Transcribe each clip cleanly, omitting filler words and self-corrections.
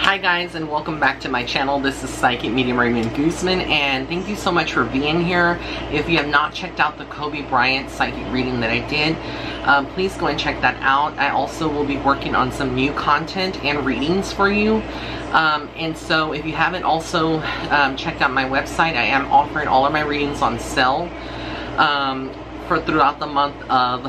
Hi guys, and welcome back to my channel. This is Psychic Medium Raymond Guzman, and thank you so much for being here. If you have not checked out the Kobe Bryant psychic reading that I did, please go and check that out. I also will be working on some new content and readings for you. And so if you haven't also checked out my website, I am offering all of my readings on sale for throughout the month of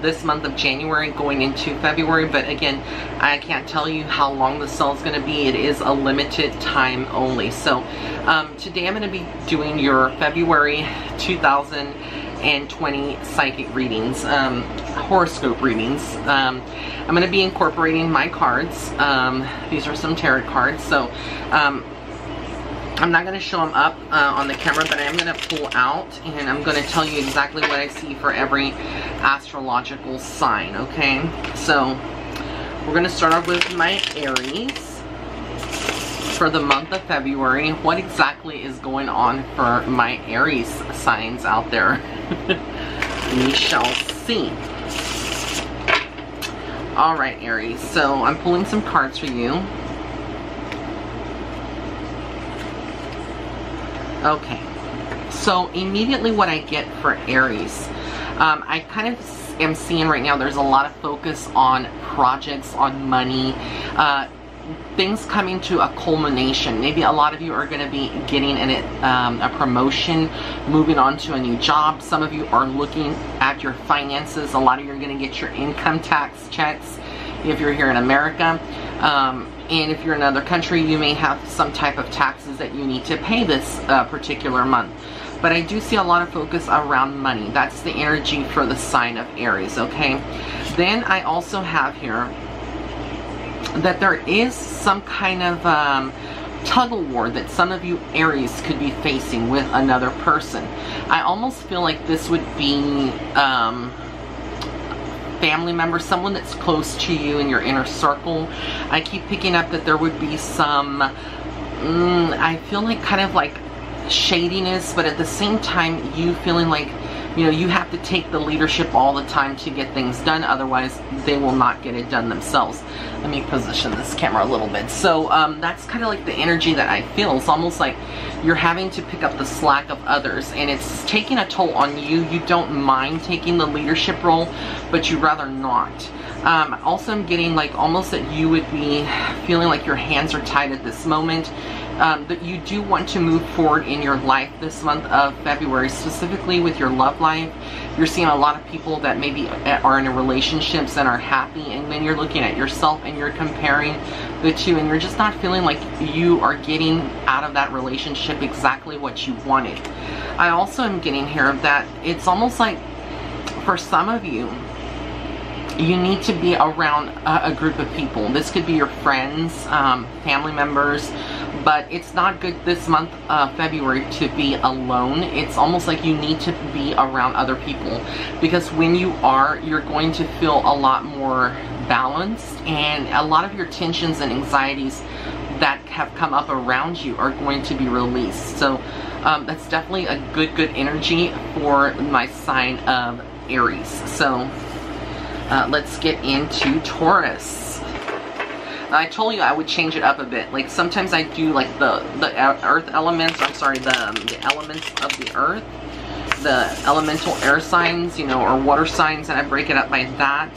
this month of January going into February. But again, I can't tell you how long the sale is going to be. It is a limited time only. So today I'm going to be doing your February 2020 psychic readings, horoscope readings. I'm going to be incorporating my cards. These are some tarot cards. So I'm not going to show them up on the camera, but I am going to pull out and I'm going to tell you exactly what I see for every astrological sign, okay? So we're going to start off with my Aries for the month of February. What exactly is going on for my Aries signs out there? We shall see. Alright, Aries, so I'm pulling some cards for you. Okay, so immediately what I get for Aries, I kind of am seeing right now there's a lot of focus on projects, on money, things coming to a culmination. Maybe a lot of you are going to be getting a promotion, moving on to a new job. Some of you are looking at your finances. A lot of you are going to get your income tax checks if you're here in America. And if you're in another country, you may have some type of taxes that you need to pay this particular month. But I do see a lot of focus around money. That's the energy for the sign of Aries, okay? Then I also have here that there is some kind of tug of war that some of you Aries could be facing with another person. I almost feel like this would be family member, someone that's close to you in your inner circle. I keep picking up that there would be some, I feel like kind of like shadiness, but at the same time you feeling like, you know, you have to take the leadership all the time to get things done, otherwise they will not get it done themselves. Let me position this camera a little bit. So that's kind of like the energy that I feel. It's almost like you're having to pick up the slack of others, and it's taking a toll on you. You don't mind taking the leadership role, but you'd rather not. Also, I'm getting like almost that you would be feeling like your hands are tied at this moment. That you do want to move forward in your life this month of February, specifically with your love life. You're seeing a lot of people that maybe are in relationships and are happy, and then you're looking at yourself and you're comparing the two, and you're just not feeling like you are getting out of that relationship exactly what you wanted. I also am getting here that it's almost like for some of you, you need to be around a group of people. This could be your friends, family members, but it's not good this month of February to be alone. It's almost like you need to be around other people, because when you are, you're going to feel a lot more balanced, and a lot of your tensions and anxieties that have come up around you are going to be released. So that's definitely a good energy for my sign of Aries. So let's get into Taurus. I told you I would change it up a bit. Like sometimes I do like the earth elements, I'm sorry, the elements of the earth, the elemental air signs, you know, or water signs, and I break it up by that.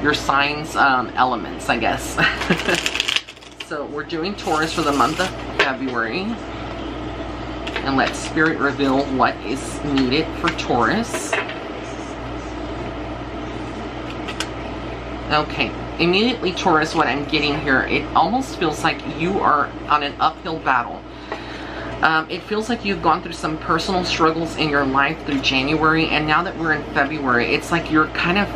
Your signs, elements, I guess. So we're doing Taurus for the month of February. And let Spirit reveal what is needed for Taurus. Okay, immediately Taurus, what I'm getting here, it almost feels like you are on an uphill battle. It feels like you've gone through some personal struggles in your life through January, and now that we're in February, it's like you're kind of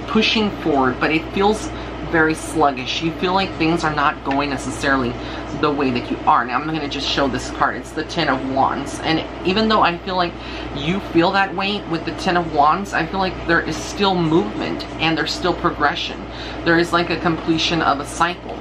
pushing forward, but it feels very sluggish. You feel like things are not going necessarily the way that you are. Now I'm going to just show this card. It's the Ten of Wands, and even though I feel like you feel that way with the Ten of Wands, I feel like there is still movement and there's still progression. There is like a completion of a cycle.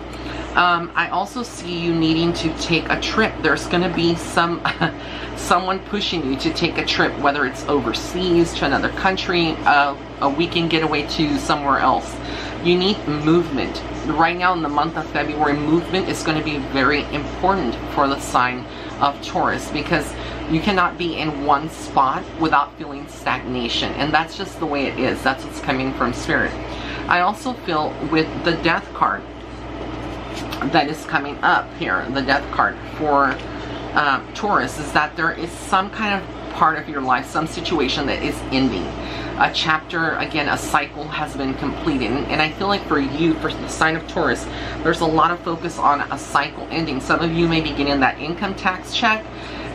I also see you needing to take a trip. There's going to be someone pushing you to take a trip, whether it's overseas to another country, a weekend getaway to somewhere else. You need movement. Right now in the month of February, movement is going to be very important for the sign of Taurus, because you cannot be in one spot without feeling stagnation, and that's just the way it is. That's what's coming from Spirit. I also feel with the Death card that is coming up here, the Death card for Taurus, is that there is some kind of part of your life, some situation that is ending. A chapter, again, a cycle has been completed. And I feel like for you, for the sign of Taurus, there's a lot of focus on a cycle ending. Some of you may be getting that income tax check,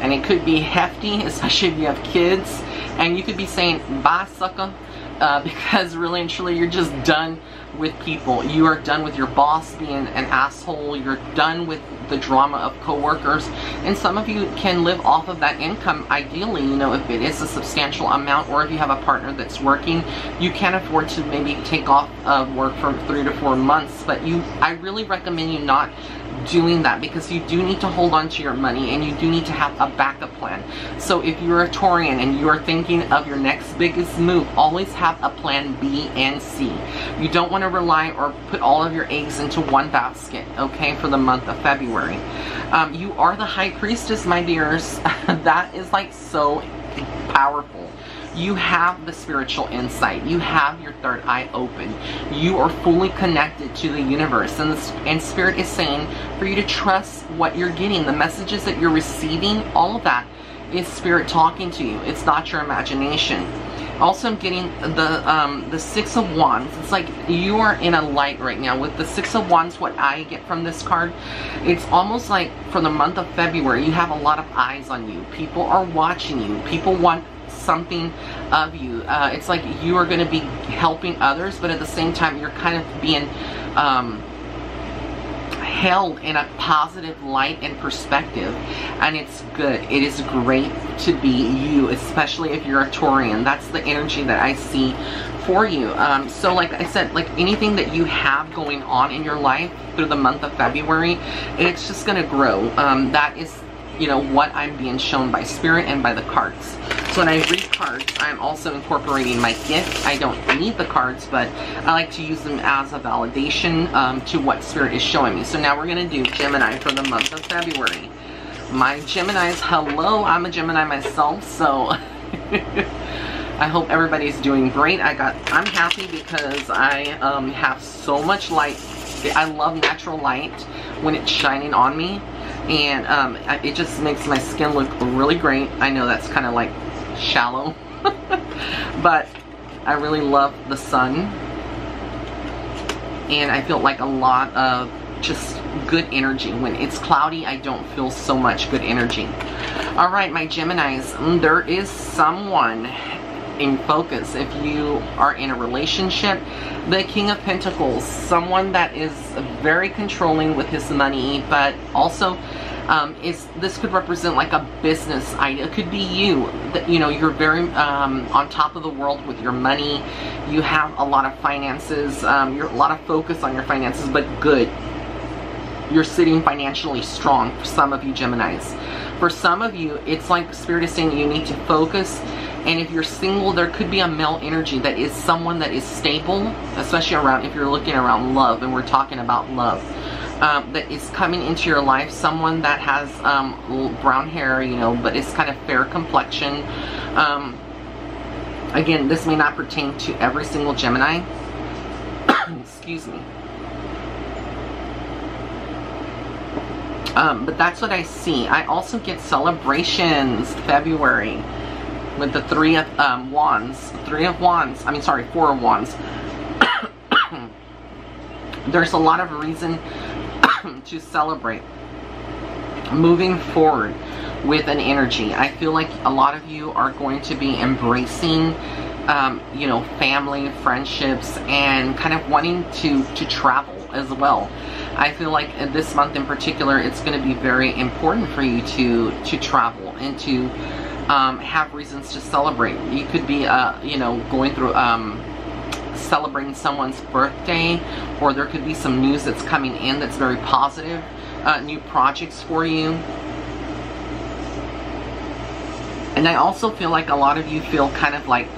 and it could be hefty, especially if you have kids. And you could be saying, bye, sucker, because really and truly, you're just done with people. You are done with your boss being an asshole. You're done with the drama of coworkers, and some of you can live off of that income ideally, you know, if it is a substantial amount, or if you have a partner that's working, you can afford to maybe take off of work for 3 to 4 months. But I really recommend you not doing that, because you do need to hold on to your money, and you do need to have a backup plan. So if you're a Taurian and you are thinking of your next biggest move, always have a plan B and C. You don't want to rely or put all of your eggs into one basket, okay, for the month of February. You are the High Priestess, my dears. That is like so powerful. You have the spiritual insight. You have your third eye open. You are fully connected to the universe. And Spirit is saying for you to trust what you're getting. The messages that you're receiving, all of that is Spirit talking to you. It's not your imagination. Also, I'm getting the Six of Wands. It's like you are in a light right now. With the Six of Wands, what I get from this card, it's almost like for the month of February, you have a lot of eyes on you. People are watching you. People want something of you. It's like you are going to be helping others, but at the same time, you're kind of being held in a positive light and perspective, and it's good. It is great to be you, especially if you're a Taurian. That's the energy that I see for you. So like I said, like anything that you have going on in your life through the month of February, it's just going to grow. That is, you know, what I'm being shown by Spirit and by the cards. So when I read cards, I'm also incorporating my gift. I don't need the cards, but I like to use them as a validation to what Spirit is showing me. So now we're going to do Gemini for the month of February. My Geminis, hello. I'm a Gemini myself, so I hope everybody's doing great. I'm happy because I have so much light. I love natural light when it's shining on me. And it just makes my skin look really great. I know that's kind of like shallow, but I really love the sun. And I feel like a lot of just good energy. When it's cloudy, I don't feel so much good energy. All right, my Geminis, there is someone in focus. If you are in a relationship, the King of Pentacles, someone that is very controlling with his money, but also this could represent like a business idea. It could be you, that, you know, you're very on top of the world with your money. You have a lot of finances. You're a lot of focus on your finances, but good. You're sitting financially strong for some of you Geminis. For some of you, it's like Spirit is saying you need to focus. And if you're single, there could be a male energy that is someone that is stable, especially around, if you're looking around love, and we're talking about love, that is coming into your life. Someone that has brown hair, you know, but it's kind of fair complexion. Again, this may not pertain to every single Gemini. Excuse me. But that's what I see. I also get celebrations February with the Three of Wands. Four of Wands. There's a lot of reason to celebrate moving forward with an energy. I feel like a lot of you are going to be embracing you know, family, friendships, and kind of wanting to travel as well. I feel like this month in particular, it's going to be very important for you to travel and to have reasons to celebrate. You could be you know, going through celebrating someone's birthday, or there could be some news that's coming in that's very positive, new projects for you. And I also feel like a lot of you feel kind of like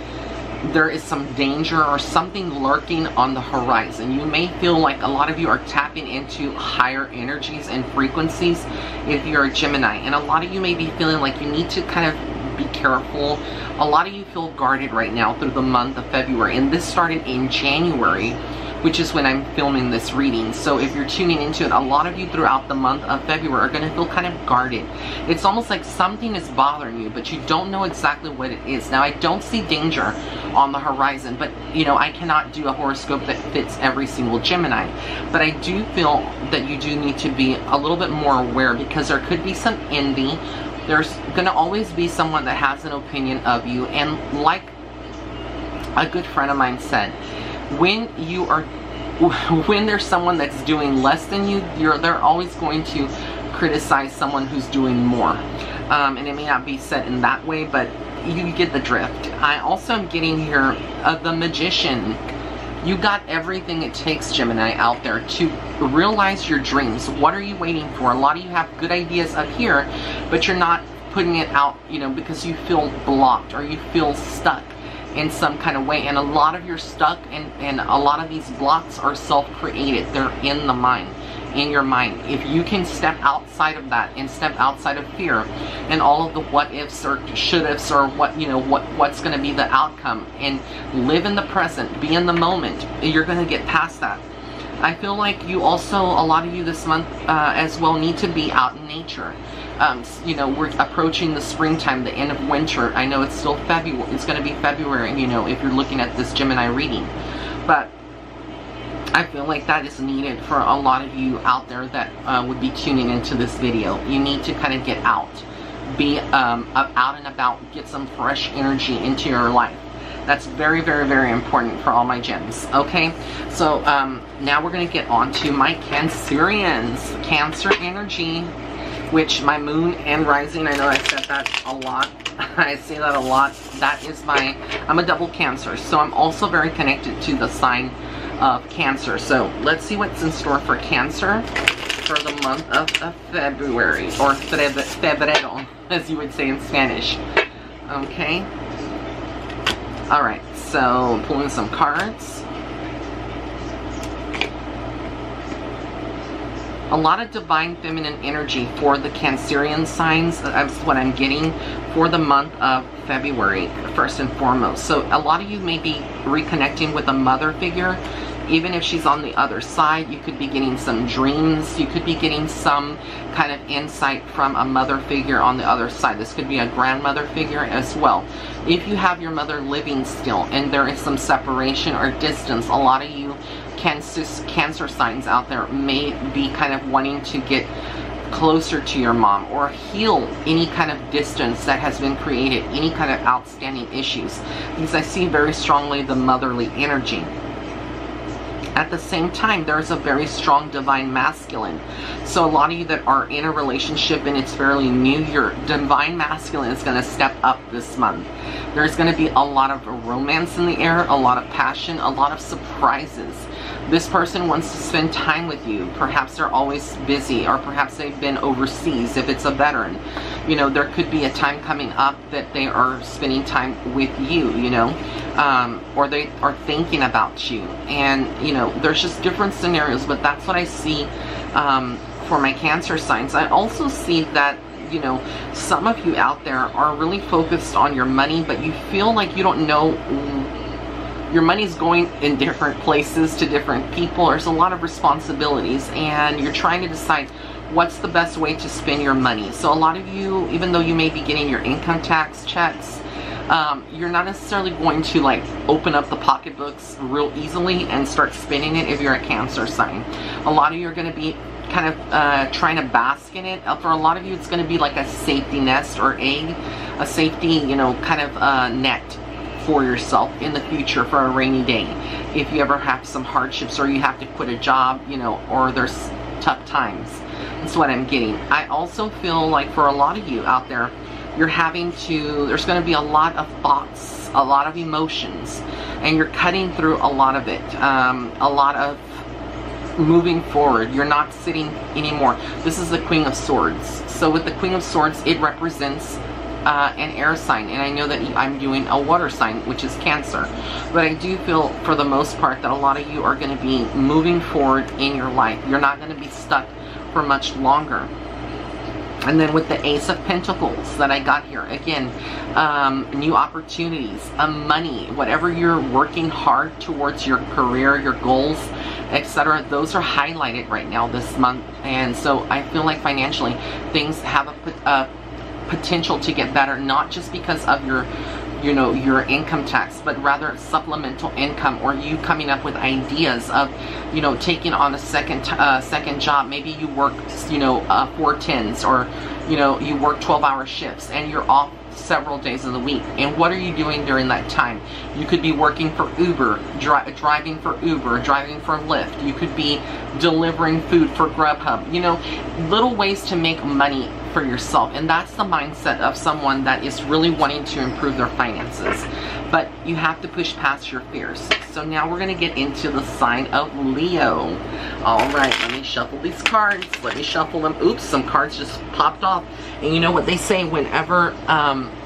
there is some danger or something lurking on the horizon. You may feel like a lot of you are tapping into higher energies and frequencies if you're a Gemini. And a lot of you may be feeling like you need to kind of be careful. A lot of you feel guarded right now through the month of February. And this started in January, which is when I'm filming this reading. So if you're tuning into it, a lot of you throughout the month of February are going to feel kind of guarded. It's almost like something is bothering you, but you don't know exactly what it is. Now, I don't see danger on the horizon, but you know, I cannot do a horoscope that fits every single Gemini. But I do feel that you do need to be a little bit more aware, because there could be some envy. There's going to always be someone that has an opinion of you. And like a good friend of mine said, when there's someone that's doing less than you, they're always going to criticize someone who's doing more. And it may not be said in that way, but you get the drift. I also am getting here the Magician. You got everything it takes, Gemini, out there to realize your dreams. What are you waiting for? A lot of you have good ideas up here, but you're not putting it out, you know, because you feel blocked or you feel stuck in some kind of way. And a lot of you're stuck, and a lot of these blocks are self-created. They're in the mind, in your mind. If you can step outside of that and step outside of fear and all of the what ifs or should ifs or what, you know, what's going to be the outcome, and live in the present, be in the moment, you're going to get past that. I feel like you also, a lot of you this month as well, need to be out in nature. You know, we're approaching the springtime, the end of winter. I know it's still February. It's going to be February, you know, if you're looking at this Gemini reading. But I feel like that is needed for a lot of you out there that would be tuning into this video. You need to kind of get out. Be out and about. Get some fresh energy into your life. That's very, very, very important for all my gems. Okay, so now we're going to get on to my Cancerians. Cancer energy, which my moon and rising, I know I said that a lot. I say that a lot. That is I'm a double Cancer, so I'm also very connected to the sign of Cancer. So let's see what's in store for Cancer for the month of February, or febrero, as you would say in Spanish. Okay. Alright, so pulling some cards. A lot of divine feminine energy for the Cancerian signs. That's what I'm getting for the month of February, first and foremost. So a lot of you may be reconnecting with a mother figure. Even if she's on the other side, you could be getting some dreams. You could be getting some kind of insight from a mother figure on the other side. This could be a grandmother figure as well. If you have your mother living still and there is some separation or distance, a lot of you Cancer signs out there may be kind of wanting to get closer to your mom or heal any kind of distance that has been created, any kind of outstanding issues, because I see very strongly the motherly energy. At the same time, there's a very strong divine masculine. So a lot of you that are in a relationship and it's fairly new, your divine masculine is going to step up this month. There's going to be a lot of romance in the air, a lot of passion, a lot of surprises. This person wants to spend time with you. Perhaps they're always busy, or perhaps they've been overseas if it's a veteran. You know, there could be a time coming up that they are spending time with you, you know, or they are thinking about you. And, you know, there's just different scenarios, but that's what I see for my Cancer signs. I also see that, you know, some of you out there are really focused on your money, but you feel like you don't know, your money's going in different places to different people. There's a lot of responsibilities and you're trying to decide what's the best way to spend your money. So a lot of you, even though you may be getting your income tax checks, you're not necessarily going to like open up the pocketbooks real easily and start spending it if you're a Cancer sign. A lot of you are going to be kind of trying to bask in it. For a lot of you, it's going to be like a safety nest or egg, a safety, you know, kind of net for yourself in the future for a rainy day. If you ever have some hardships or you have to quit a job, you know, or there's tough times. That's what I'm getting. I also feel like for a lot of you out there, you're having to, there's going to be a lot of thoughts, a lot of emotions, and you're cutting through a lot of it. A lot of moving forward. You're not sitting anymore. This is the Queen of Swords. So with the Queen of Swords, it represents an air sign, and I know that I'm doing a water sign, which is Cancer. But I do feel, for the most part, that a lot of you are going to be moving forward in your life. You're not going to be stuck for much longer. And then with the Ace of Pentacles that I got here, again, new opportunities, money, whatever you're working hard towards, your career, your goals, etc. Those are highlighted right now this month. And so I feel like financially things have a potential to get better, not just because of your your income tax, but rather supplemental income, or you coming up with ideas of, taking on a second job. Maybe you work, 4/10s, or, you work 12-hour shifts and you're off several days of the week. And what are you doing during that time? You could be working for Uber, driving for Uber, driving for Lyft. You could be delivering food for Grubhub. Little ways to make money for yourself. And that's the mindset of someone that is really wanting to improve their finances. But you have to push past your fears. So now we're going to get into the sign of Leo. All right, let me shuffle these cards. Let me shuffle them. Oops, some cards just popped off. And you know what they say, whenever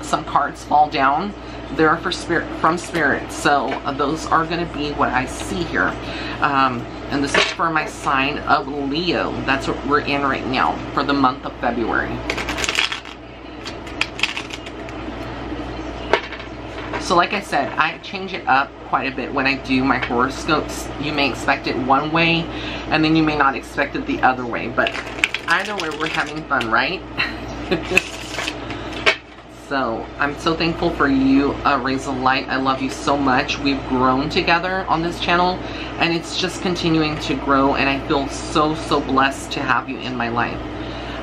some cards fall down, they're from spirit. So those are going to be what I see here. And this is for my sign of Leo. That's what we're in right now for the month of February. So like I said, I change it up quite a bit when I do my horoscopes. You may expect it one way, and then you may not expect it the other way. But either way, we're having fun, right? So I'm so thankful for you, Rays of Light. I love you so much. We've grown together on this channel, and it's just continuing to grow, and I feel so blessed to have you in my life.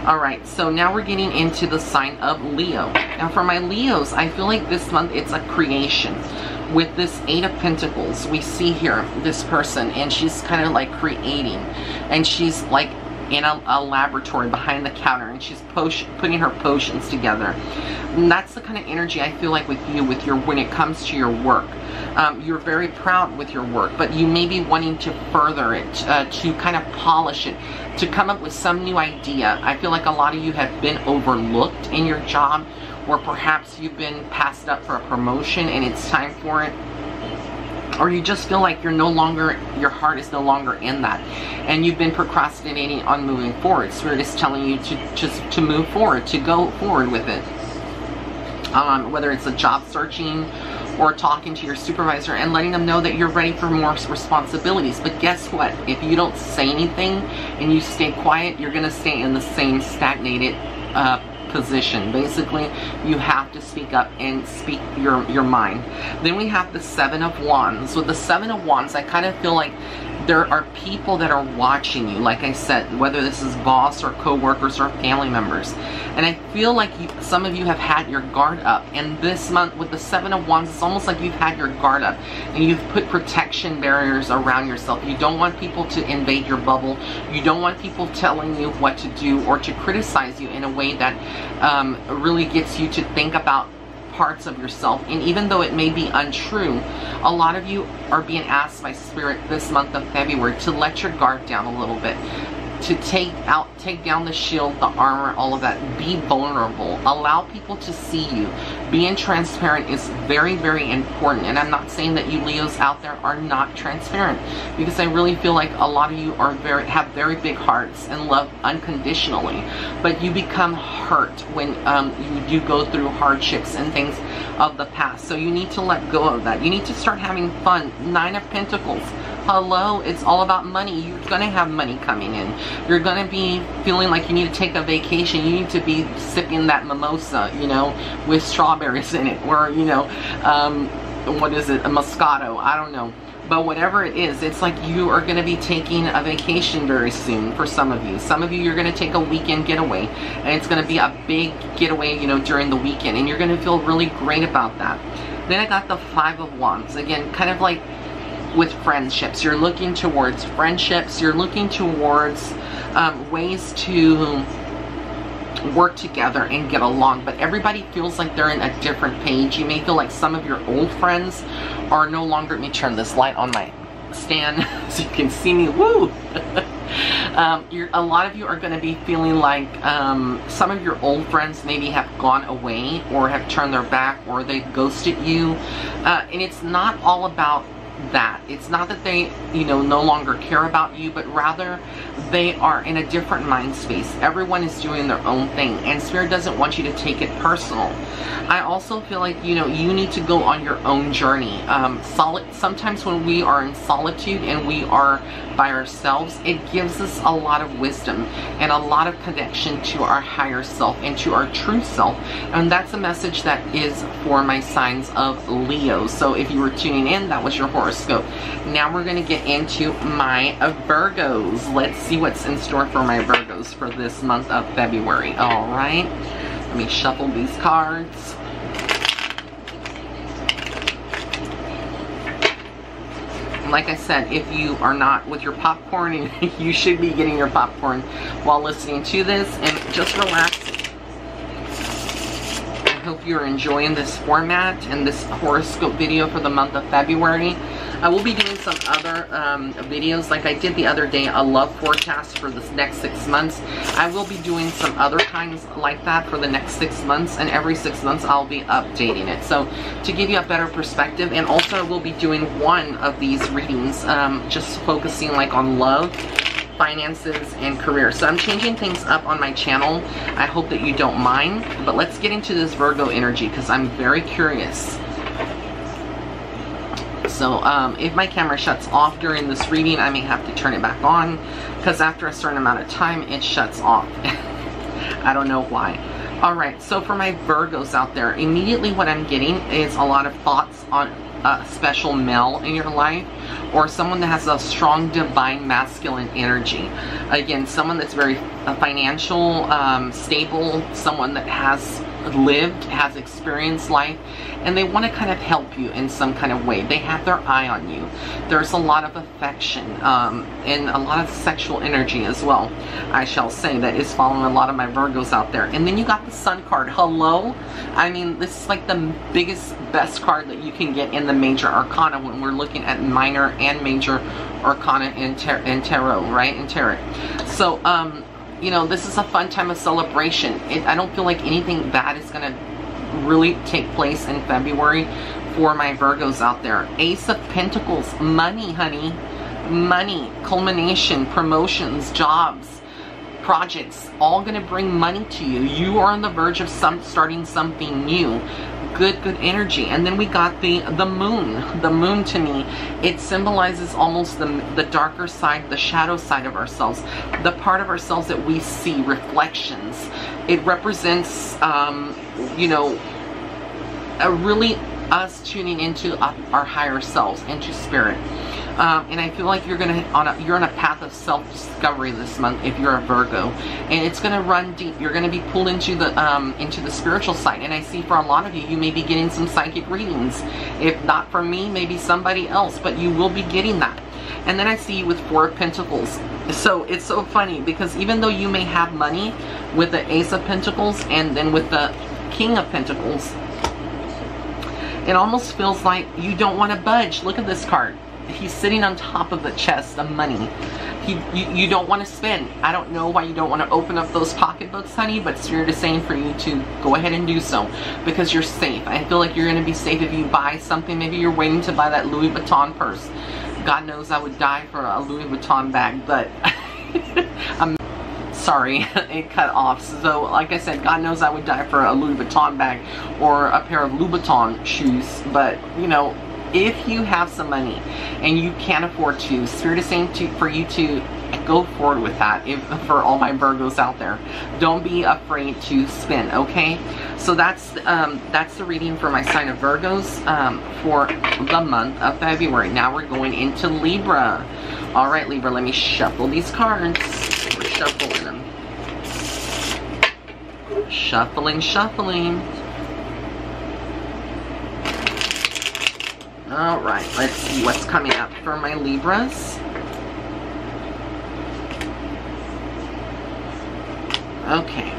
Alright, so now we're getting into the sign of Leo. Now for my Leos, I feel like this month it's a creation. With this 8 of Pentacles, we see here this person, and she's kind of like creating, and she's like in a laboratory behind the counter, and she's putting her potions together. And that's the kind of energy I feel like with you, when it comes to your work. You're very proud with your work, but you may be wanting to further it, to kind of polish it, to come up with some new idea. I feel like a lot of you have been overlooked in your job, or perhaps you've been passed up for a promotion and it's time for it. Or you just feel like your heart is no longer in that, and you've been procrastinating on moving forward. Spirit is telling you to move forward, to go forward with it. Whether it's a job searching, or talking to your supervisor and letting them know that you're ready for more responsibilities. But guess what? If you don't say anything and you stay quiet, you're going to stay in the same stagnated position. Basically, you have to speak up and speak your mind. Then we have the 7 of Wands. With the 7 of Wands, I kind of feel like there are people that are watching you, like I said, whether this is boss or co-workers or family members. And I feel like some of you have had your guard up. And this month with the 7 of Wands, it's almost like you've had your guard up and you've put protection barriers around yourself. You don't want people to invade your bubble. You don't want people telling you what to do or to criticize you in a way that really gets you to think about parts of yourself. And even though it may be untrue, a lot of you are being asked by Spirit this month of February to let your guard down a little bit, to take down the shield, the armor, all of that. Be vulnerable. Allow people to see you. Being transparent is very important. And I'm not saying that you Leos out there are not transparent, because I really feel like a lot of you are have very big hearts and love unconditionally. But you become hurt when you do go through hardships and things of the past. So you need to let go of that. You need to start having fun. 9 of Pentacles. Hello, it's all about money. You're going to have money coming in. You're going to be feeling like you need to take a vacation. You need to be sipping that mimosa, with strawberries in it. Or, what is it? A Moscato. I don't know. But whatever it is, it's like you are going to be taking a vacation very soon for some of you. Some of you, you're going to take a weekend getaway. And it's going to be a big getaway, during the weekend. And you're going to feel really great about that. Then I got the 5 of Wands. Again, kind of like with friendships. You're looking towards friendships. You're looking towards ways to work together and get along. But everybody feels like they're in a different page. You may feel like some of your old friends are no longer... Let me turn this light on my stand so you can see me. Woo! A lot of you are going to be feeling like some of your old friends maybe have gone away or have turned their back or they've ghosted you. And it's not all about that. It's not that they, you know, no longer care about you, but rather they are in a different mind space. Everyone is doing their own thing, and Spirit doesn't want you to take it personal. I also feel like, you know, you need to go on your own journey. Sometimes when we are in solitude and we are by ourselves, it gives us a lot of wisdom and a lot of connection to our higher self and to our true self. And that's a message that is for my signs of Leo. So if you were tuning in, that was your horoscope. Now we're going to get into my Virgos. Let's see what's in store for my Virgos for this month of February. All right, let me shuffle these cards. Like I said, if you are not with your popcorn, you should be getting your popcorn while listening to this, and just relax. I hope you're enjoying this format and this horoscope video for the month of February. I will be doing some other videos like I did the other day, a love forecast for this next 6 months. I will be doing some other kinds like that for the next 6 months, and every 6 months I'll be updating it. So to give you a better perspective, and also I will be doing one of these readings just focusing like on love, finances, and career. So I'm changing things up on my channel. I hope that you don't mind, but let's get into this Virgo energy because I'm very curious. So if my camera shuts off during this reading, I may have to turn it back on because after a certain amount of time it shuts off. I don't know why. Alright, so for my Virgos out there, immediately what I'm getting is a lot of thoughts on a special male in your life, or someone that has a strong divine masculine energy. Again, someone that's very financial, stable, someone that has lived, has experienced life, and they want to kind of help you in some kind of way. They have their eye on you. There's a lot of affection and a lot of sexual energy as well, I shall say, that is following a lot of my Virgos out there. And then you got the Sun card. Hello? I mean, this is like the biggest, best card that you can get in the major arcana when we're looking at minor and major arcana in tarot, right? In tarot. So, you know, this is a fun time of celebration. I don't feel like anything bad is going to really take place in February for my Virgos out there. Ace of Pentacles, money, honey. Money, culmination, promotions, jobs, projects, all going to bring money to you. You are on the verge of starting something new. Good energy. And then we got the moon. The moon, to me, it symbolizes almost the darker side, the shadow side of ourselves, the part of ourselves that we see, reflections. It represents you know, really us tuning into our higher selves, into spirit. And I feel like you're on a path of self-discovery this month if you're a Virgo, and it's gonna run deep. You're gonna be pulled into the spiritual side, and I see for a lot of you, you may be getting some psychic readings. If not from me, maybe somebody else, but you will be getting that. And then I see you with Four of Pentacles. So it's so funny because even though you may have money with the Ace of Pentacles and then with the King of Pentacles, it almost feels like you don't want to budge. Look at this card. He's sitting on top of the chest of money. You don't want to spend. I don't know why you don't want to open up those pocketbooks, honey, but Spirit is saying for you to go ahead and do so because you're safe. I feel like you're going to be safe if you buy something. Maybe you're waiting to buy that Louis Vuitton purse. God knows I would die for a Louis Vuitton bag, but I'm sorry, it cut off. So like I said, God knows I would die for a Louis Vuitton bag or a pair of Louboutin shoes, but you know, if you have some money and you can't afford to, Spirit is saying for you to go forward with that. For all my Virgos out there, don't be afraid to spend, okay? So that's the reading for my sign of Virgos for the month of February. Now we're going into Libra. All right, Libra, let me shuffle these cards. We're shuffling them. Shuffling. All right, let's see what's coming up for my Libras. Okay.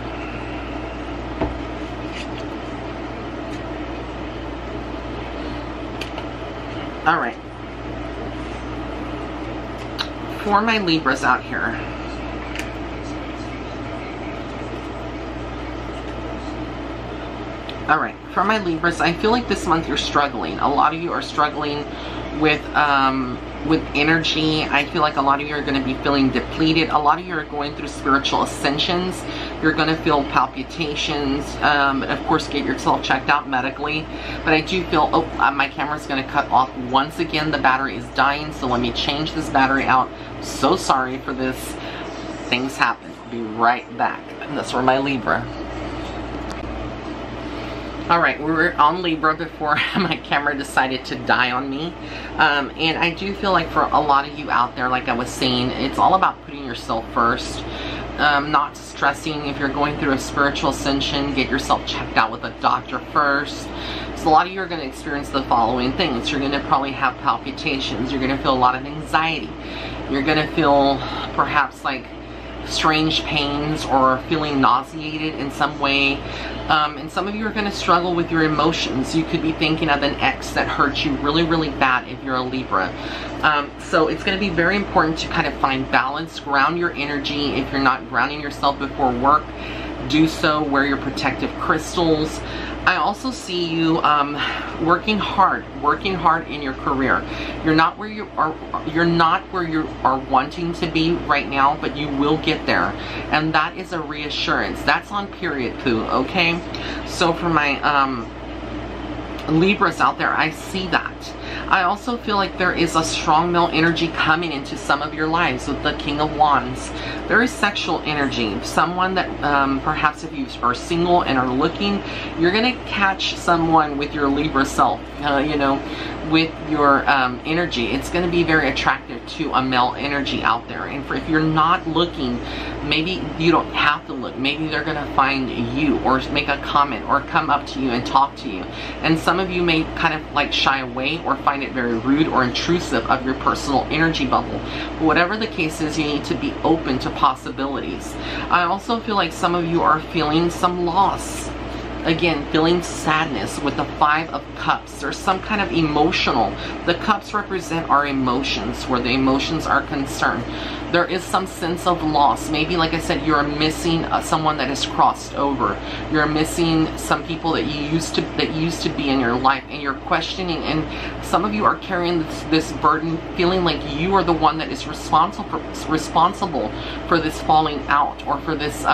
All right. For my Libras out here, All right, for my Libras, I feel like this month you're struggling. A lot of you are struggling with energy. I feel like a lot of you are going to be feeling depleted. A lot of you are going through spiritual ascensions. You're going to feel palpitations. Of course, get yourself checked out medically. But I do feel, my camera's going to cut off once again. The battery is dying, so let me change this battery out. So sorry for this. Things happen. I'll be right back. And that's for my Libra. Alright, we were on Libra before my camera decided to die on me. And I do feel like for a lot of you out there, like I was saying, it's all about putting yourself first. Not stressing. If you're going through a spiritual ascension, get yourself checked out with a doctor first. So a lot of you are going to experience the following things. You're going to probably have palpitations. You're going to feel a lot of anxiety. You're going to feel perhaps like strange pains or feeling nauseated in some way. And some of you are going to struggle with your emotions. You could be thinking of an ex that hurt you really, really bad if you're a Libra. So it's going to be very important to kind of find balance, ground your energy. If you're not grounding yourself before work, do so. Wear your protective crystals. I also see you working hard in your career. You're not where you are wanting to be right now, but you will get there, and that is a reassurance. That's on period poo, okay? So for my Libras out there, I see that. I also feel like there is a strong male energy coming into some of your lives with the King of Wands. There is sexual energy. Someone that perhaps if you are single and are looking, you're going to catch someone with your Libra self, you know, with your energy. It's going to be very attractive to a male energy out there. And if you're not looking, maybe you don't have to look. Maybe they're going to find you or make a comment or come up to you and talk to you. And some of you may kind of like shy away or find it very rude or intrusive of your personal energy bubble. But whatever the case is, you need to be open to possibilities. I also feel like some of you are feeling some loss. Again, feeling sadness with the Five of Cups. There's some kind of emotional. The cups represent our emotions, where the emotions are concerned. There is some sense of loss. Maybe, like I said, you're missing someone that has crossed over. You're missing some people that used to be in your life, and you're questioning. And some of you are carrying this burden, feeling like you are the one that is responsible for this falling out, or for this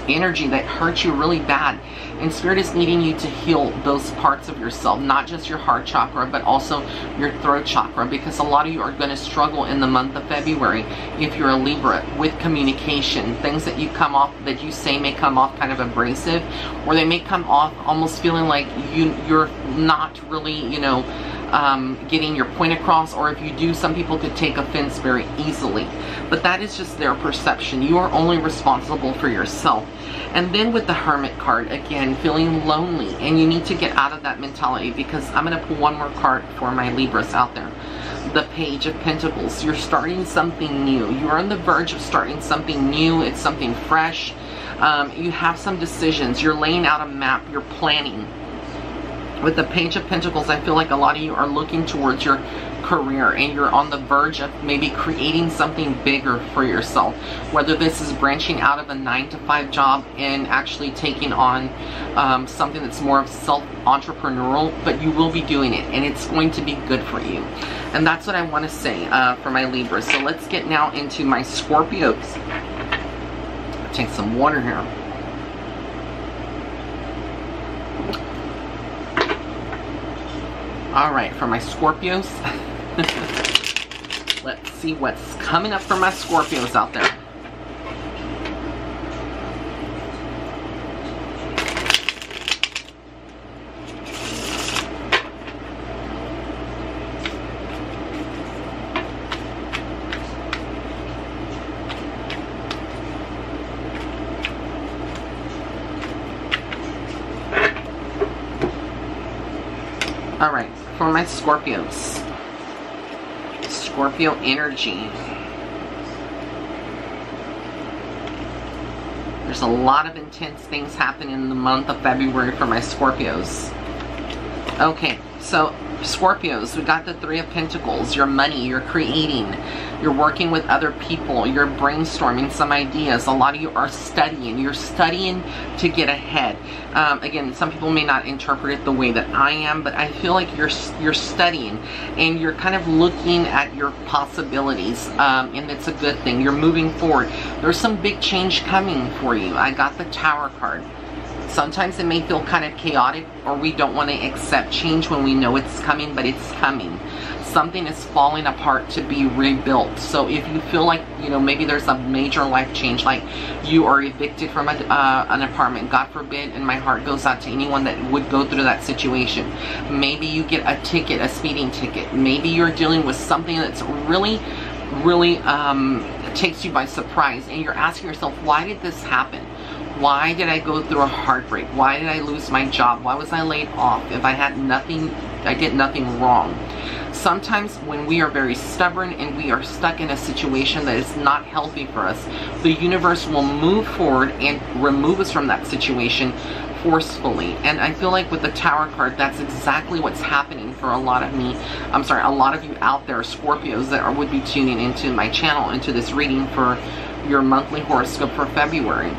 energy that hurt you really bad. And Spirit is needing you to heal those parts of yourself, not just your heart chakra, but also your throat chakra, because a lot of you are going to struggle in the month of February if you're a Libra with communication. Things that you come off, that you say may come off kind of abrasive, or they may come off almost feeling like you're not really, you know, getting your point across, or if you do, some people could take offense very easily. But that is just their perception. You are only responsible for yourself. And then with the Hermit card, again, feeling lonely, and you need to get out of that mentality, because I'm going to pull one more card for my Libras out there. The Page of Pentacles. You're starting something new. You're on the verge of starting something new. It's something fresh. You have some decisions. You're laying out a map. You're planning. With the Page of Pentacles, I feel like a lot of you are looking towards your career, and you're on the verge of maybe creating something bigger for yourself. Whether this is branching out of a 9-to-5 job and actually taking on something that's more of self-entrepreneurial, but you will be doing it, and it's going to be good for you. And that's what I want to say for my Libras. So let's get now into my Scorpios. Take some water here. Alright, for my Scorpios, let's see what's coming up for my Scorpios out there. Alright, for my Scorpios. Scorpio energy. There's a lot of intense things happening in the month of February for my Scorpios. Okay, so Scorpios, we got the Three of Pentacles. Your money, you're creating. You're working with other people. You're brainstorming some ideas. A lot of you are studying. You're studying to get ahead. Again, some people may not interpret it the way that I am, but I feel like you're studying and you're kind of looking at your possibilities, and it's a good thing. You're moving forward. There's some big change coming for you. I got the Tower card. Sometimes it may feel kind of chaotic, or we don't want to accept change when we know it's coming, but it's coming. Something is falling apart to be rebuilt. So if you feel like, you know, maybe there's a major life change, like you are evicted from an apartment, God forbid, and my heart goes out to anyone that would go through that situation. Maybe you get a ticket, a speeding ticket. Maybe you're dealing with something that's really takes you by surprise, and you're asking yourself, why did this happen? Why did I go through a heartbreak? Why did I lose my job? Why was I laid off? If I had nothing, I did nothing wrong. Sometimes when we are very stubborn and we are stuck in a situation that is not healthy for us, the universe will move forward and remove us from that situation forcefully. And I feel like with the Tower card, that's exactly what's happening for a lot of a lot of you out there, Scorpios, that would be tuning into my channel, into this reading for your monthly horoscope for February.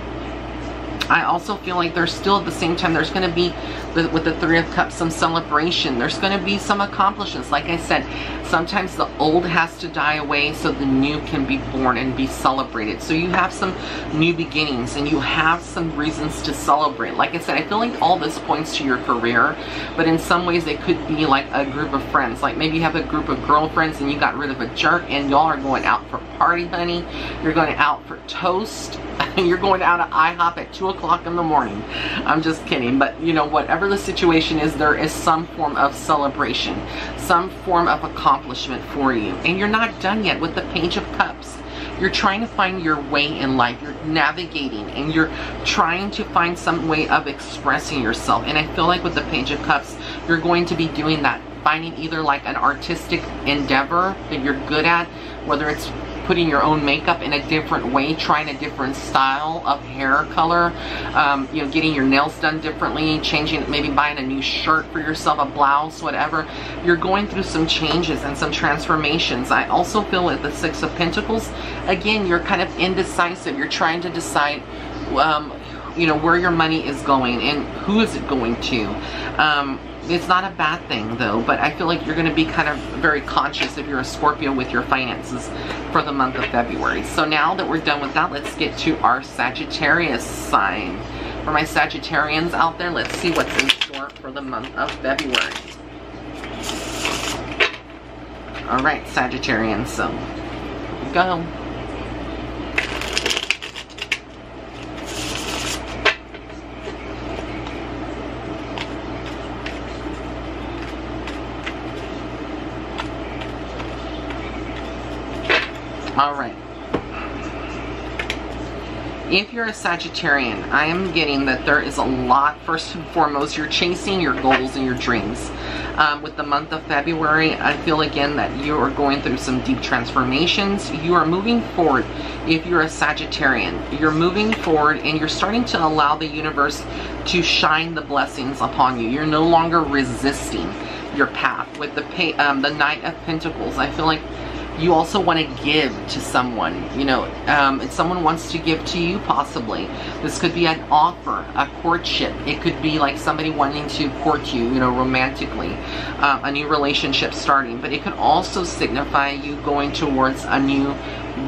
I also feel like there's still, at the same time, there's going to be, with the Three of Cups, some celebration. There's going to be some accomplishments. Like I said, sometimes the old has to die away so the new can be born and be celebrated. So you have some new beginnings and you have some reasons to celebrate. Like I said, I feel like all this points to your career, but in some ways it could be like a group of friends. Like maybe you have a group of girlfriends and you got rid of a jerk and y'all are going out for party, honey. You're going out for toast. You're going out at IHOP at 2 o'clock in the morning. I'm just kidding. But, you know, whatever the situation is, there is some form of celebration, some form of accomplishment for you. And you're not done yet with the Page of Cups. You're trying to find your way in life. You're navigating and you're trying to find some way of expressing yourself. And I feel like with the Page of Cups, you're going to be doing that. Finding either like an artistic endeavor that you're good at, whether it's putting your own makeup in a different way, trying a different style of hair color, you know, getting your nails done differently, changing, maybe buying a new shirt for yourself, a blouse, whatever. You're going through some changes and some transformations. I also feel with the Six of Pentacles, again, you're kind of indecisive. You're trying to decide, you know, where your money is going and who is it going to. It's not a bad thing though, but I feel like you're going to be kind of very conscious if you're a Scorpio with your finances for the month of February. So now that we're done with that, let's get to our Sagittarius sign. For my Sagittarians out there, let's see what's in store for the month of February. Alright, Sagittarians, so here we go. Alright. If you're a Sagittarian, I am getting that there is a lot. First and foremost, you're chasing your goals and your dreams. With the month of February, I feel again that you are going through some deep transformations. You are moving forward. If you're a Sagittarian, you're moving forward and you're starting to allow the universe to shine the blessings upon you. You're no longer resisting your path. With the Knight of Pentacles, I feel like you also want to give to someone, you know, if someone wants to give to you, possibly. This could be an offer, a courtship. It could be like somebody wanting to court you, you know, romantically, a new relationship starting. But it could also signify you going towards a new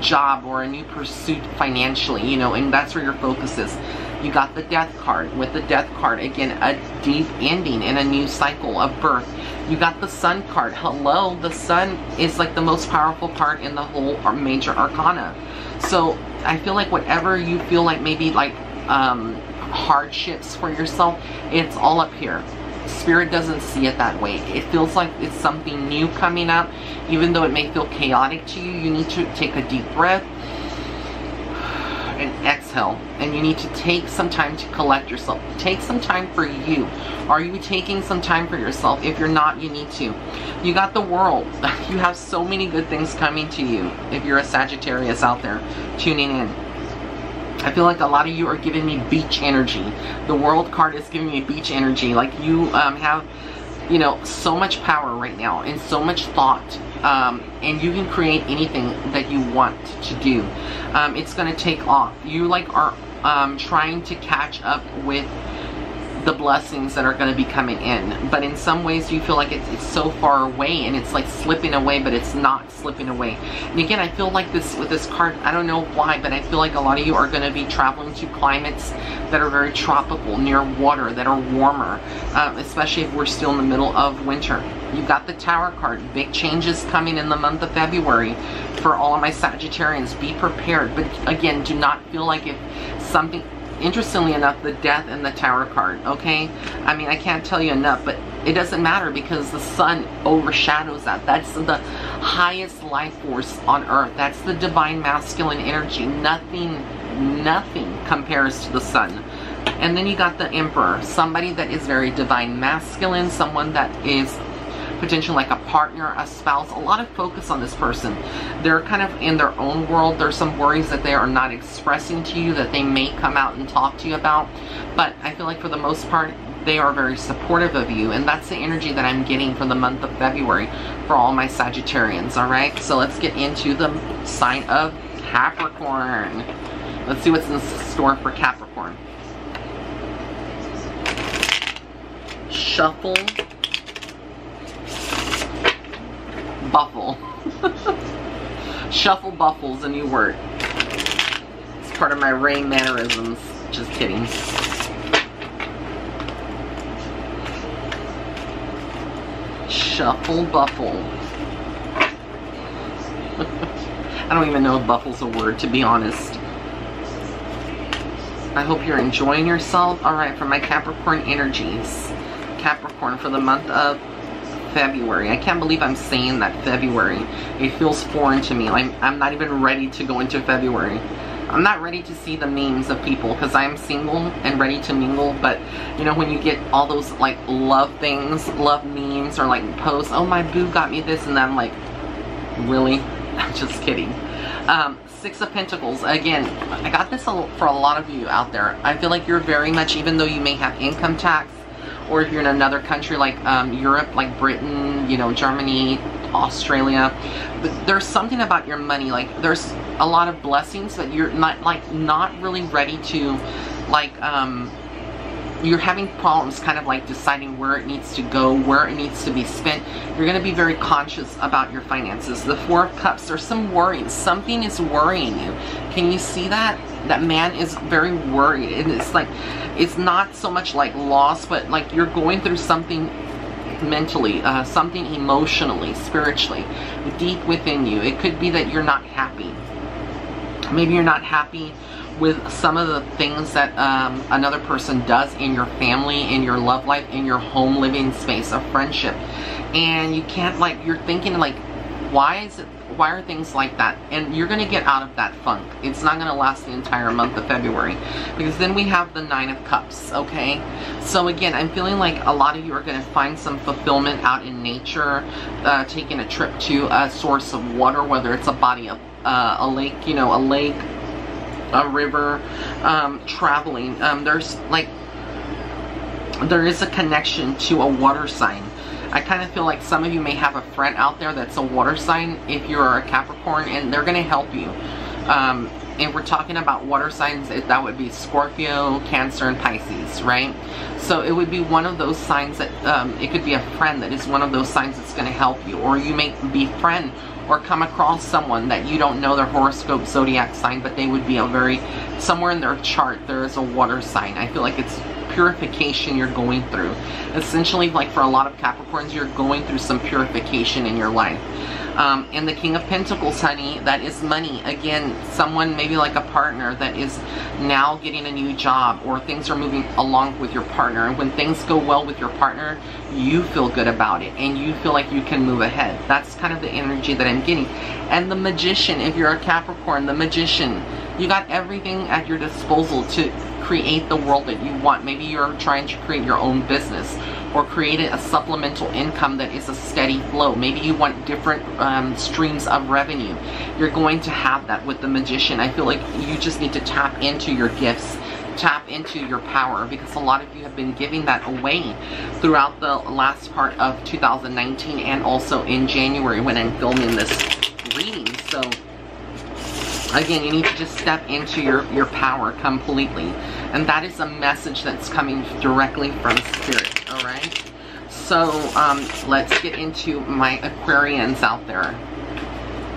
job or a new pursuit financially, you know, and that's where your focus is. You got the Death card. With the Death card, again, a deep ending in a new cycle of birth. You got the Sun card. Hello, the Sun is like the most powerful card in the whole major arcana. So I feel like whatever you feel like maybe like hardships for yourself, it's all up here. Spirit doesn't see it that way. It feels like it's something new coming up. Even though it may feel chaotic to you, you need to take a deep breath and exhale, and you need to take some time to collect yourself. Take some time for you. Are you taking some time for yourself? If you're not, you need to. You got the World. You have so many good things coming to you if you're a Sagittarius out there tuning in. I feel like a lot of you are giving me beach energy. The World card is giving me beach energy. Like you have, you know, so much power right now and so much thought and you can create anything that you want to do. It's going to take off. You like are trying to catch up with the blessings that are going to be coming in, but in some ways you feel like it's so far away, and it's like slipping away, but it's not slipping away. And again, I feel like this with this card, I don't know why, but I feel like a lot of you are going to be traveling to climates that are very tropical, near water, that are warmer, especially if we're still in the middle of winter. You got the Tower card. Big changes coming in the month of February for all of my Sagittarians. Be prepared, but again, do not feel like if something, interestingly enough, the Death and the Tower card, okay? I mean, I can't tell you enough, but it doesn't matter because the sun overshadows that. That's the highest life force on earth. That's the divine masculine energy. Nothing compares to the sun. And then you got the Emperor, somebody that is very divine masculine, someone that is potentially like a partner, a spouse. A lot of focus on this person. They're kind of in their own world. There's some worries that they are not expressing to you that they may come out and talk to you about, but I feel like for the most part they are very supportive of you, and that's the energy that I'm getting for the month of February for all my Sagittarians. All right, so let's get into the sign of Capricorn. Let's see what's in store for Capricorn. Shuffle, buffle. Shuffle buffle's a new word. It's part of my Ray mannerisms. Just kidding. Shuffle buffle. I don't even know if buffle's a word, to be honest. I hope you're enjoying yourself. Alright, for my Capricorn energies. Capricorn for the month of February. I can't believe I'm saying that, February. It feels foreign to me. I'm not even ready to go into February. I'm not ready to see the memes of people because I'm single and ready to mingle, but you know when you get all those like love things, love memes or like posts, oh my boo got me this, and then I'm like, really? I'm just kidding. Six of Pentacles. Again, I got this for a lot of you out there. I feel like you're very much, even though you may have income tax, or if you're in another country like Europe, like Britain, you know, Germany, Australia, but there's something about your money, like there's a lot of blessings, but you're not really ready to, like, you're having problems kind of like deciding where it needs to go, where it needs to be spent. You're going to be very conscious about your finances. The Four of Cups, there's some worries. Something is worrying you. Can you see that? That man is very worried, and it's like, it's not so much like loss, but like you're going through something mentally, something emotionally, spiritually, deep within you. It could be that you're not happy. Maybe you're not happy with some of the things that another person does in your family, in your love life, in your home living space of friendship, and you can't, like, you're thinking like, why are things like that? And you're going to get out of that funk. It's not going to last the entire month of February, because then we have the Nine of Cups, okay? So again, I'm feeling like a lot of you are going to find some fulfillment out in nature, taking a trip to a source of water, whether it's a body of a lake, you know, a lake, a river, traveling. There's like, there is a connection to a water sign. I kind of feel like some of you may have a friend out there that's a water sign if you're a Capricorn, and they're going to help you. And we're talking about water signs, that would be Scorpio, Cancer, and Pisces, right? So it would be one of those signs that, it could be a friend that is one of those signs that's going to help you. Or you may befriend or come across someone that you don't know their horoscope zodiac sign, but they would be a very, somewhere in their chart there is a water sign. I feel like it's purification you're going through. Essentially, like for a lot of Capricorns, you're going through some purification in your life. And the King of Pentacles, honey, that is money. Again, someone maybe like a partner that is now getting a new job, or things are moving along with your partner. And when things go well with your partner, you feel good about it and you feel like you can move ahead. That's kind of the energy that I'm getting. And the Magician, if you're a Capricorn, the Magician, you got everything at your disposal to create the world that you want. Maybe you're trying to create your own business or create a supplemental income that is a steady flow. Maybe you want different streams of revenue. You're going to have that with the Magician. I feel like you just need to tap into your gifts, tap into your power, because a lot of you have been giving that away throughout the last part of 2019 and also in January when I'm filming this reading. So again, you need to just step into your power completely. And that is a message that's coming directly from Spirit, all right? So let's get into my Aquarians out there.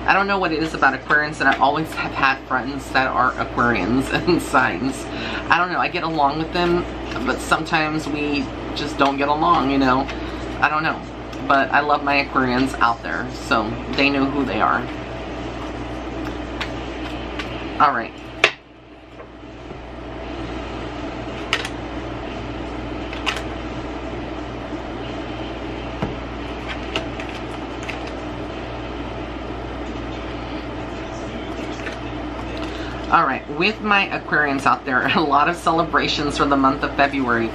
I don't know what it is about Aquarians, and I always have had friends that are Aquarians and signs. I don't know, I get along with them, but sometimes we just don't get along, you know. I don't know. But I love my Aquarians out there, so they know who they are. Alright. Alright, with my Aquarians out there, a lot of celebrations for the month of February.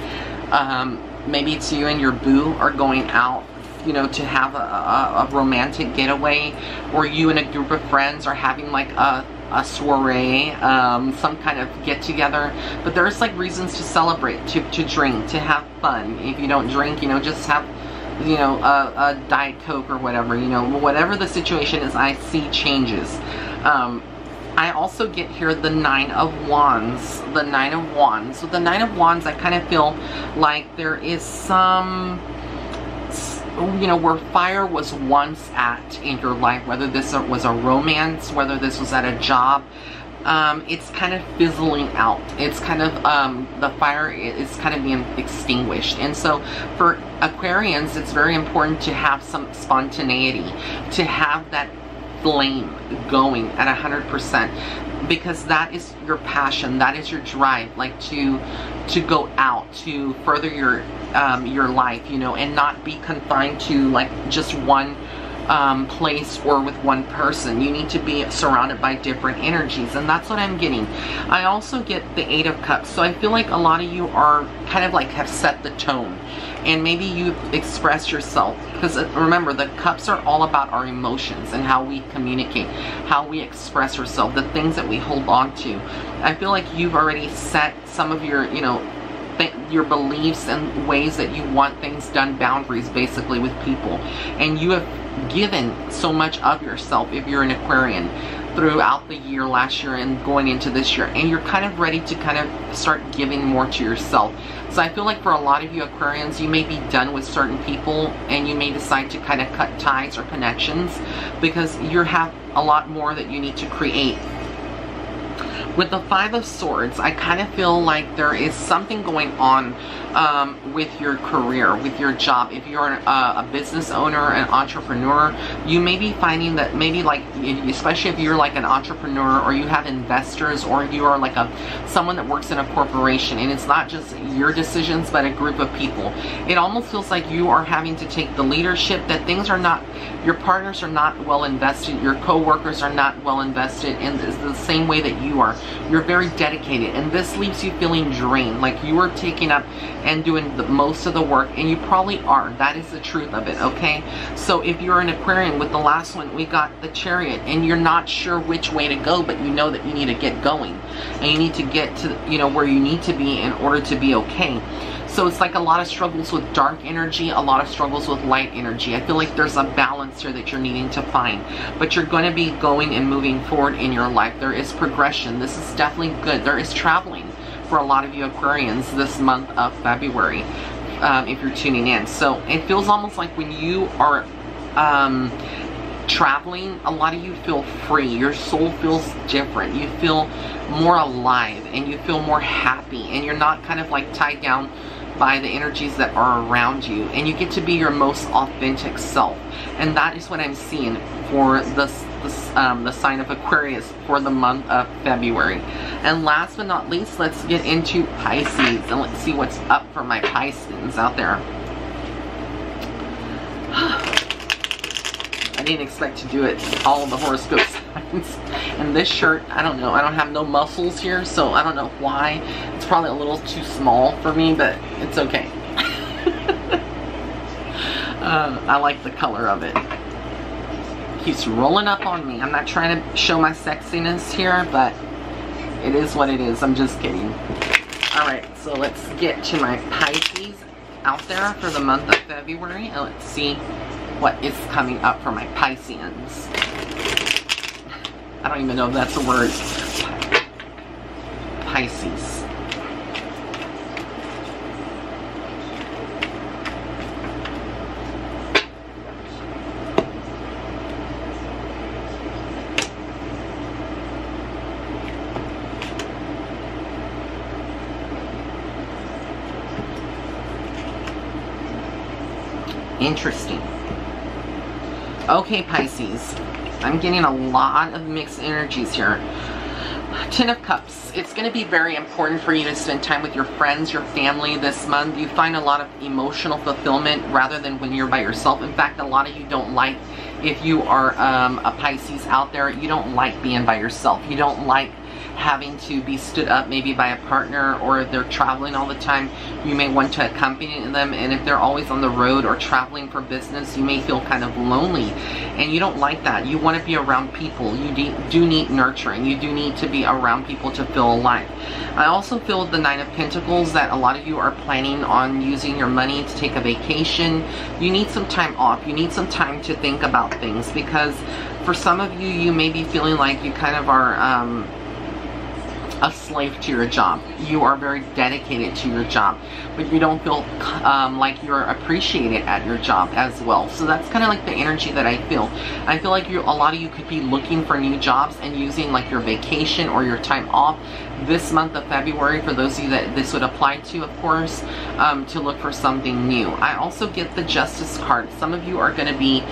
Maybe it's you and your boo are going out, you know, to have a romantic getaway, or you and a group of friends are having like a soiree, some kind of get together. But there's like reasons to celebrate, to drink, to have fun. If you don't drink, you know, just have, you know, a Diet Coke or whatever, you know, whatever the situation is. I see changes. I also get here the Nine of Wands. The Nine of Wands. So the Nine of Wands, I kind of feel like there is some, you know, where fire was once at in your life, whether this was a romance, whether this was at a job, it's kind of fizzling out. It's kind of, the fire is kind of being extinguished. And so for Aquarians, it's very important to have some spontaneity, to have that flame going at 100%, because that is your passion, that is your drive, like to go out, to further your life, you know, and not be confined to like just one place or with one person. You need to be surrounded by different energies, and that's what I'm getting. I also get the Eight of Cups. So I feel like a lot of you are kind of like have set the tone, and maybe you've expressed yourself, because remember, the cups are all about our emotions and how we communicate, how we express ourselves, the things that we hold on to. I feel like you've already set some of your, you know, your beliefs and ways that you want things done, boundaries basically with people, and you have given so much of yourself, if you're an Aquarian, throughout the year, last year and going into this year, and you're kind of ready to kind of start giving more to yourself. So I feel like for a lot of you Aquarians, you may be done with certain people, and you may decide to kind of cut ties or connections, because you have a lot more that you need to create. With the Five of Swords, I kind of feel like there is something going on with your career, with your job. If you're a business owner, an entrepreneur, you may be finding that maybe, like, especially if you're like an entrepreneur, or you have investors, or you are like someone that works in a corporation, and it's not just your decisions but a group of people. It almost feels like you are having to take the leadership, that things are not, your partners are not well invested, your co-workers are not well invested in the same way that you are. You're very dedicated, and this leaves you feeling drained, like you are taking up and doing the most of the work, and you probably are. That is the truth of it, okay? So if you're an Aquarian, with the last one, we got the Chariot, and you're not sure which way to go, but you know that you need to get going, and you need to get to, you know, where you need to be in order to be okay. So it's like a lot of struggles with dark energy, a lot of struggles with light energy. I feel like there's a balance here that you're needing to find. But you're going to be going and moving forward in your life. There is progression. This is definitely good. There is traveling for a lot of you Aquarians this month of February, if you're tuning in. So it feels almost like when you are traveling, a lot of you feel free. Your soul feels different. You feel more alive, and you feel more happy, and you're not kind of like tied down by the energies that are around you, and you get to be your most authentic self. And that is what I'm seeing for the sign of Aquarius for the month of February. And last but not least, let's get into Pisces, and let's see what's up for my Pisces out there. I didn't expect to do it, all the horoscope signs. And this shirt, I don't know, I don't have no muscles here, so I don't know why. It's probably a little too small for me, but it's okay. I like the color of it. Keeps rolling up on me. I'm not trying to show my sexiness here, but it is what it is. I'm just kidding. Alright, so let's get to my Pisces out there for the month of February, and let's see what is coming up for my Pisceans. I don't even know if that's a word. Pisces. Interesting. Okay, Pisces. I'm getting a lot of mixed energies here. Ten of Cups. It's going to be very important for you to spend time with your friends, your family this month. You find a lot of emotional fulfillment rather than when you're by yourself. In fact, a lot of you don't like, if you are a Pisces out there, you don't like being by yourself. You don't like having to be stood up maybe by a partner, or if they're traveling all the time, you may want to accompany them, and if they're always on the road or traveling for business, you may feel kind of lonely, and you don't like that. You want to be around people. You do need nurturing. You do need to be around people to feel alive. I also feel with the Nine of Pentacles that a lot of you are planning on using your money to take a vacation. You need some time off. You need some time to think about things, because for some of you, you may be feeling like you kind of are a slave to your job. You are very dedicated to your job, but you don't feel like you're appreciated at your job as well. So that's kind of like the energy that I feel. I feel like a lot of you could be looking for new jobs and using like your vacation or your time off this month of February, for those of you that this would apply to, of course, to look for something new. I also get the Justice card. Some of you are going to be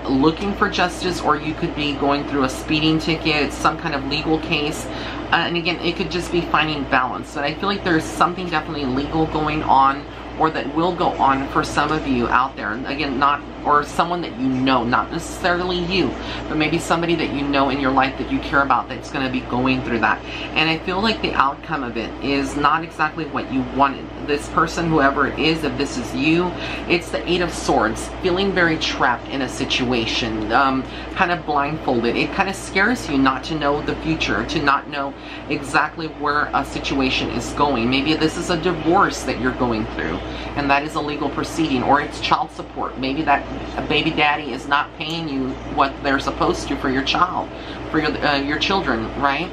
looking for justice, or you could be going through a speeding ticket, some kind of legal case. And again, it could just be finding balance. But I feel like there's something definitely legal going on, or that will go on for some of you out there. And again, or someone that you know, not necessarily you, but maybe somebody that you know in your life that you care about that's going to be going through that. And I feel like the outcome of it is not exactly what you wanted. This person, whoever it is, if this is you, it's the Eight of Swords, feeling very trapped in a situation, kind of blindfolded. It kind of scares you not to know the future, to not know exactly where a situation is going. Maybe this is a divorce that you're going through, and that is a legal proceeding, or it's child support. Maybe that baby daddy is not paying you what they're supposed to for your child, for your children, right?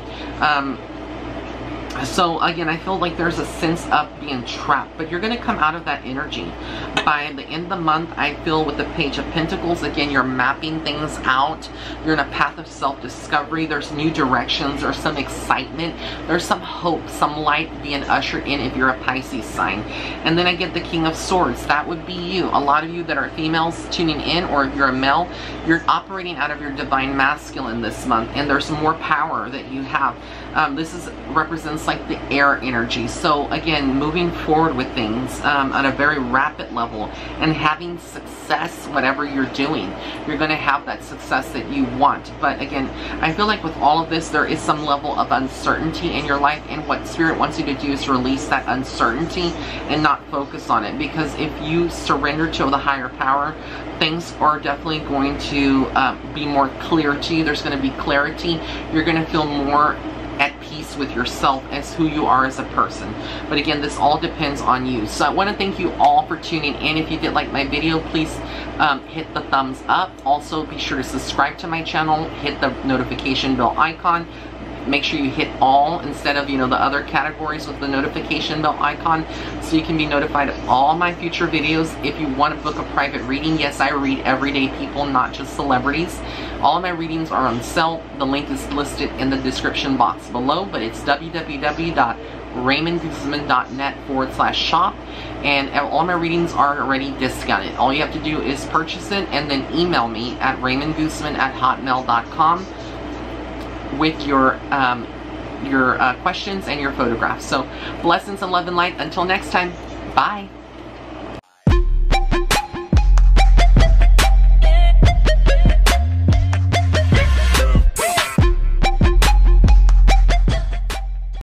So again, I feel like there's a sense of being trapped, but you're going to come out of that energy. By the end of the month, I feel with the Page of Pentacles, again, you're mapping things out. You're in a path of self-discovery. There's new directions. There's some excitement. There's some hope, some light being ushered in if you're a Pisces sign. And then I get the King of Swords. That would be you. A lot of you that are females tuning in, or if you're a male, you're operating out of your divine masculine this month, and there's more power that you have. This represents like the air energy. So again, moving forward with things at a very rapid level and having success, whatever you're doing, you're going to have that success that you want. But again, I feel like with all of this, there is some level of uncertainty in your life, and what Spirit wants you to do is release that uncertainty and not focus on it, because if you surrender to the higher power, things are definitely going to be more clear to you. There's going to be clarity. You're going to feel more at peace with yourself as who you are as a person. But again, this all depends on you. So I want to thank you all for tuning in. If you did like my video, please hit the thumbs up. Also, be sure to subscribe to my channel. Hit the notification bell icon. Make sure you hit all instead of, the other categories with the notification bell icon, so you can be notified of all my future videos. If you want to book a private reading, yes, I read everyday people, not just celebrities. All of my readings are on sale. The link is listed in the description box below, but it's www.raymondguzman.net/shop, and all my readings are already discounted. All you have to do is purchase it and then email me at raymondguzman@hotmail.com with your questions and your photographs. So blessings and love and light. Until next time, bye.